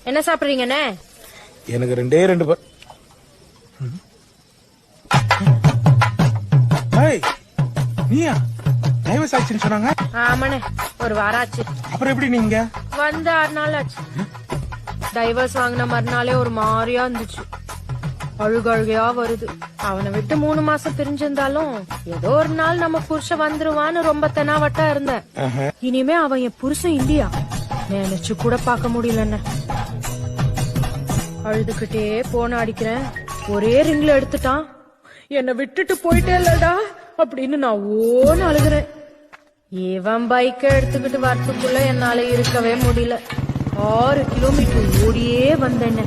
என்ன சாப்பிடுறீங்கண்ணே? எனக்கு ரெண்டே ரெண்டு நீயா டைவர்ஸ் ஆச்சுன்னு சொன்னாங்க. ஆமாண்ணே, ஒரு வாரம் ஆச்சு. அப்புறம் எப்படி நீங்க வந்து 6 நாள் ஆச்சு. டைவர்ஸ் வாங்கின மறுநாளே ஒரு மாதிரியா இருந்துச்சு. அழுகழுகையா வருது. அவனை விட்டு 3 மாசம் பிரிஞ்சிருந்தாலும் ஏதோ ஒரு நாள் நம்ம புருஷன் வந்துருவான்னு ரொம்ப தெனாவட்டா இருந்தேன். இனிமே அவன் என் புருஷன் இல்லையா நினைச்சு கூட பார்க்க முடியலன்னு அழுதுகிட்டே போன அடிக்கிறேன். ஒரே ரிங்ல எடுத்துட்டான். என்னை விட்டுட்டு போயிட்டே இல்லடா அப்படின்னு நான் ஓன்னு அழுகுறேன். இவன் பைக்க எடுத்துக்கிட்டு வரத்துக்குள்ள என்னால இருக்கவே முடியல. 6 கிலோமீட்டர் ஓடியே வந்தேன்.